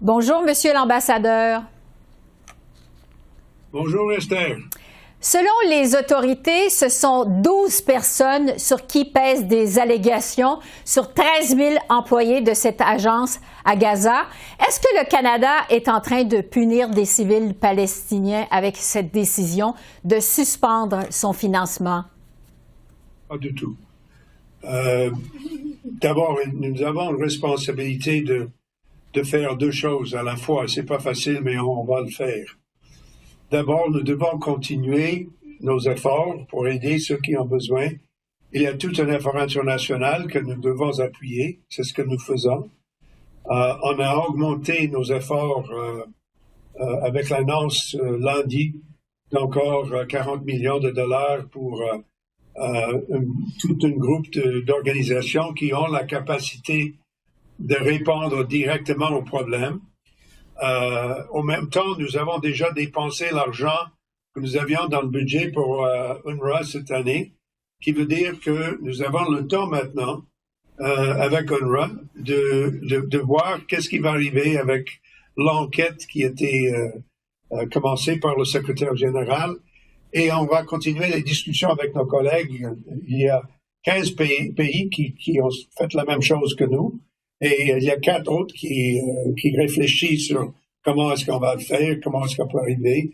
Bonjour, Monsieur l'ambassadeur. Bonjour, Esther. Selon les autorités, ce sont 12 personnes sur qui pèsent des allégations sur 13 000 employés de cette agence à Gaza. Est-ce que le Canada est en train de punir des civils palestiniens avec cette décision de suspendre son financement? Pas du tout. D'abord, nous avons une responsabilité de faire deux choses à la fois. C'est pas facile, mais on va le faire. D'abord, nous devons continuer nos efforts pour aider ceux qui ont besoin. Il y a tout un effort international que nous devons appuyer. C'est ce que nous faisons. On a augmenté nos efforts avec l'annonce lundi d'encore 40 millions de dollars pour tout un groupe d'organisations qui ont la capacité de répondre directement aux problèmes. En même temps, nous avons déjà dépensé l'argent que nous avions dans le budget pour UNRWA cette année, qui veut dire que nous avons le temps maintenant, avec UNRWA, de voir qu'est-ce qui va arriver avec l'enquête qui a été commencée par le secrétaire général. Et on va continuer les discussions avec nos collègues. Il y a 15 pays qui ont fait la même chose que nous. Et il y a 4 autres qui réfléchissent sur comment est-ce qu'on va le faire, comment est-ce qu'on peut arriver.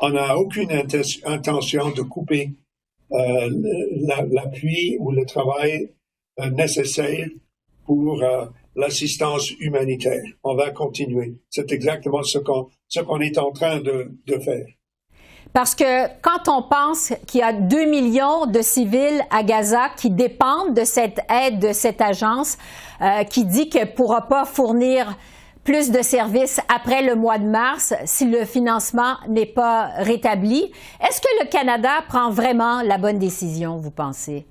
On n'a aucune intention de couper l'appui ou le travail nécessaire pour l'assistance humanitaire. On va continuer. C'est exactement ce qu'on est en train de faire. Parce que quand on pense qu'il y a 2 millions de civils à Gaza qui dépendent de cette aide de cette agence, qui dit qu'elle ne pourra pas fournir plus de services après le mois de mars si le financement n'est pas rétabli, est-ce que le Canada prend vraiment la bonne décision, vous pensez?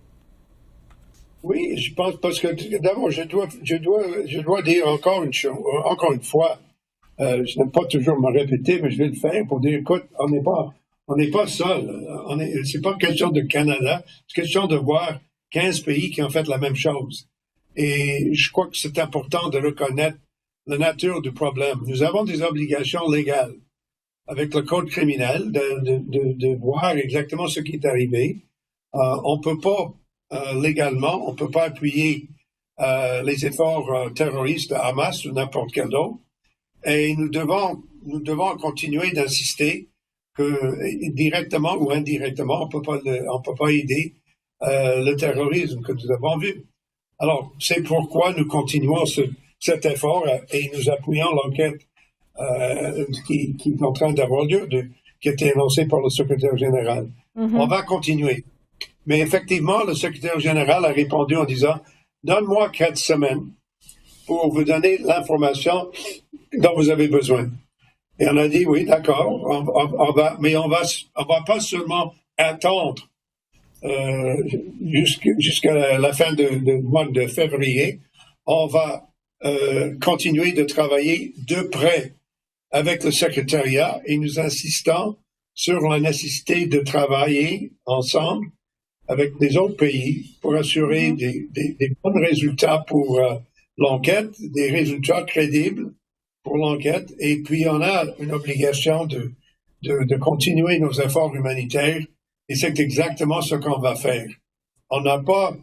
Oui, je pense parce que d'abord, je dois dire encore une fois, je n'aime pas toujours me répéter, mais je vais le faire pour dire, écoute, on n'est pas seul. C'est pas une question de Canada, c'est une question de voir 15 pays qui ont fait la même chose. Et je crois que c'est important de reconnaître la nature du problème. Nous avons des obligations légales avec le code criminel de voir exactement ce qui est arrivé. On peut pas légalement, on peut pas appuyer les efforts terroristes de Hamas ou n'importe quel autre. Et nous devons continuer d'insister que directement ou indirectement, on peut pas aider le terrorisme que nous avons vu. Alors, c'est pourquoi nous continuons cet effort et nous appuyons l'enquête qui est en train d'avoir lieu, qui a été annoncée par le secrétaire général. Mm-hmm. On va continuer. Mais effectivement, le secrétaire général a répondu en disant « Donne-moi 4 semaines pour vous donner l'information dont vous avez besoin. » Et on a dit, oui, d'accord, mais on va pas seulement attendre jusqu'à la fin du mois de février, on va continuer de travailler de près avec le secrétariat et nous insistons sur la nécessité de travailler ensemble avec des autres pays pour assurer des bons résultats pour l'enquête, des résultats crédibles pour l'enquête, et puis on a une obligation de continuer nos efforts humanitaires, et c'est exactement ce qu'on va faire. On n'a pas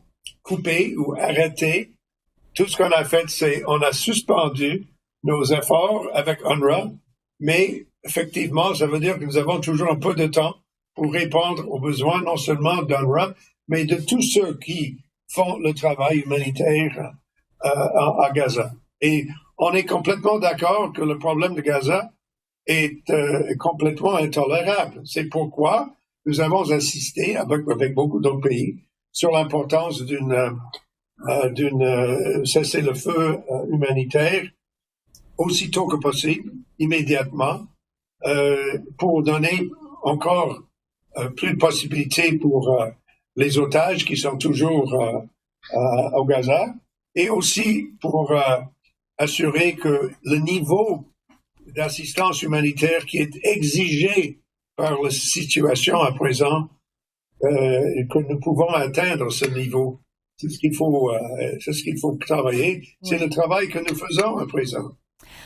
coupé ou arrêté. Tout ce qu'on a fait, c'est on a suspendu nos efforts avec UNRWA, mais effectivement, ça veut dire que nous avons toujours un peu de temps pour répondre aux besoins non seulement d'UNRWA, mais de tous ceux qui font le travail humanitaire à Gaza. Et on est complètement d'accord que le problème de Gaza est complètement intolérable. C'est pourquoi nous avons insisté avec beaucoup d'autres pays sur l'importance d'une cessez-le-feu humanitaire aussitôt que possible, immédiatement, pour donner encore plus de possibilités pour les otages qui sont toujours au Gaza, et aussi pour assurer que le niveau d'assistance humanitaire qui est exigé par la situation à présent, que nous pouvons atteindre ce niveau. C'est ce qu'il faut travailler. C'est le travail que nous faisons à présent.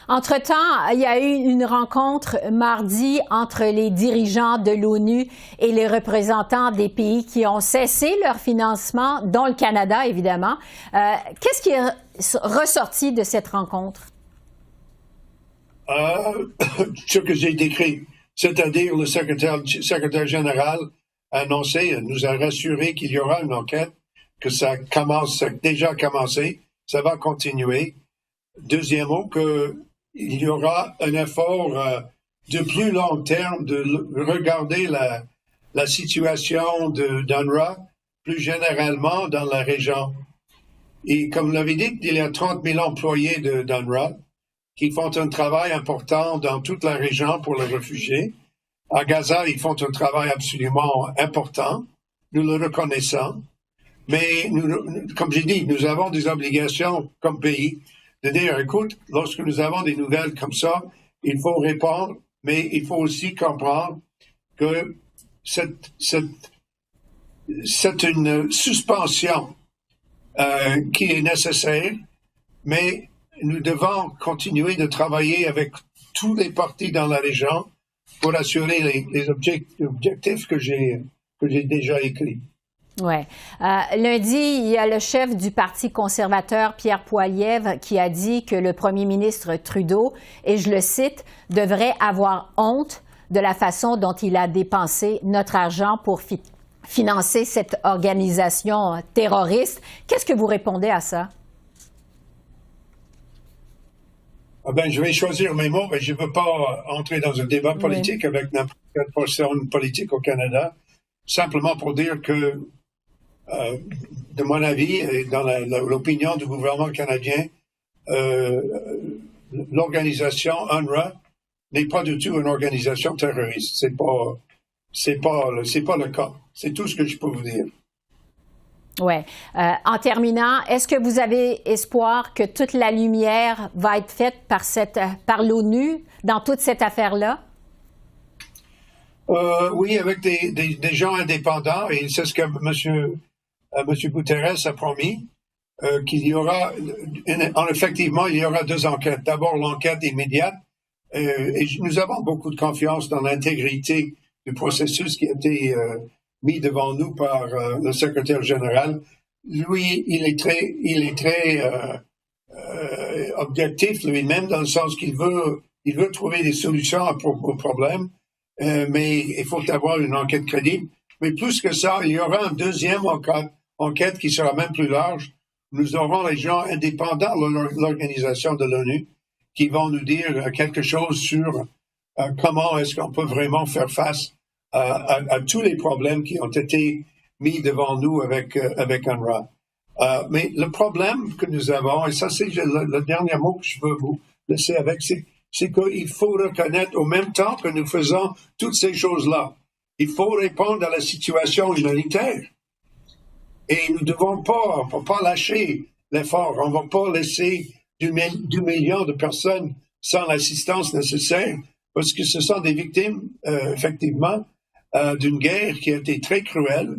Entre-temps, il y a eu une rencontre mardi entre les dirigeants de l'ONU et les représentants des pays qui ont cessé leur financement, dont le Canada, évidemment. Qu'est-ce qui est ressorti de cette rencontre? Ce que j'ai décrit, c'est-à-dire le secrétaire général a annoncé, nous a rassuré qu'il y aura une enquête, que ça a déjà commencé, ça va continuer. Deuxième mot, qu'il y aura un effort de plus long terme de regarder la situation d'UNRWA plus généralement dans la région. Et comme vous l'avez dit, il y a 30 000 employés d'UNRWA qui font un travail important dans toute la région pour les réfugiés. À Gaza, ils font un travail absolument important. Nous le reconnaissons. Mais comme j'ai dit, nous avons des obligations comme pays de dire, écoute, lorsque nous avons des nouvelles comme ça, il faut répondre, mais il faut aussi comprendre que c'est une suspension qui est nécessaire, mais nous devons continuer de travailler avec tous les partis dans la région pour assurer les objectifs que j'ai déjà écrits. Oui. Lundi, il y a le chef du Parti conservateur, Pierre Poilievre, qui a dit que le premier ministre Trudeau, et je le cite, devrait avoir honte de la façon dont il a dépensé notre argent pour financer cette organisation terroriste. Qu'est-ce que vous répondez à ça? Je vais choisir mes mots, mais je ne veux pas entrer dans un débat politique avec n'importe quelle personne politique au Canada, simplement pour dire que de mon avis et dans l'opinion du gouvernement canadien, l'organisation UNRWA n'est pas du tout une organisation terroriste. C'est pas le cas. C'est tout ce que je peux vous dire. Oui. En terminant, est-ce que vous avez espoir que toute la lumière va être faite par l'ONU dans toute cette affaire-là? Oui, avec des gens indépendants, et c'est ce que M. Guterres a promis, qu'il y aura, effectivement, il y aura deux enquêtes. D'abord, l'enquête immédiate, et nous avons beaucoup de confiance dans l'intégrité du processus qui a été mis devant nous par le secrétaire général. Lui, il est très objectif lui-même, dans le sens qu'il veut trouver des solutions aux problèmes. Mais il faut avoir une enquête crédible. Mais plus que ça, il y aura une deuxième enquête qui sera même plus large. Nous aurons les gens indépendants de l'organisation de l'ONU qui vont nous dire quelque chose sur comment est-ce qu'on peut vraiment faire face à tous les problèmes qui ont été mis devant nous avec UNRWA. Mais le problème que nous avons, et ça c'est le dernier mot que je veux vous laisser avec, c'est qu'il faut reconnaître, au même temps que nous faisons toutes ces choses-là, il faut répondre à la situation humanitaire. Et nous ne devons pas lâcher l'effort. On ne va pas laisser 2 millions de personnes sans l'assistance nécessaire, parce que ce sont des victimes, effectivement, d'une guerre qui a été très cruelle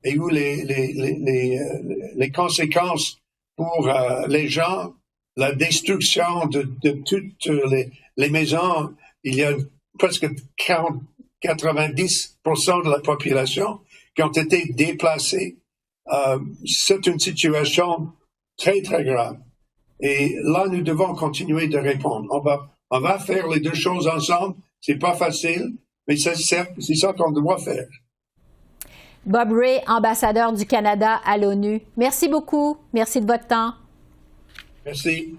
et où les conséquences pour les gens, la destruction de toutes les maisons, il y a presque 90% de la population qui ont été déplacés. C'est une situation très, très grave. Et là, nous devons continuer de répondre. On va faire les deux choses ensemble. C'est pas facile, mais c'est ça qu'on doit faire. Bob Rae, ambassadeur du Canada à l'ONU. Merci beaucoup. Merci de votre temps. Merci.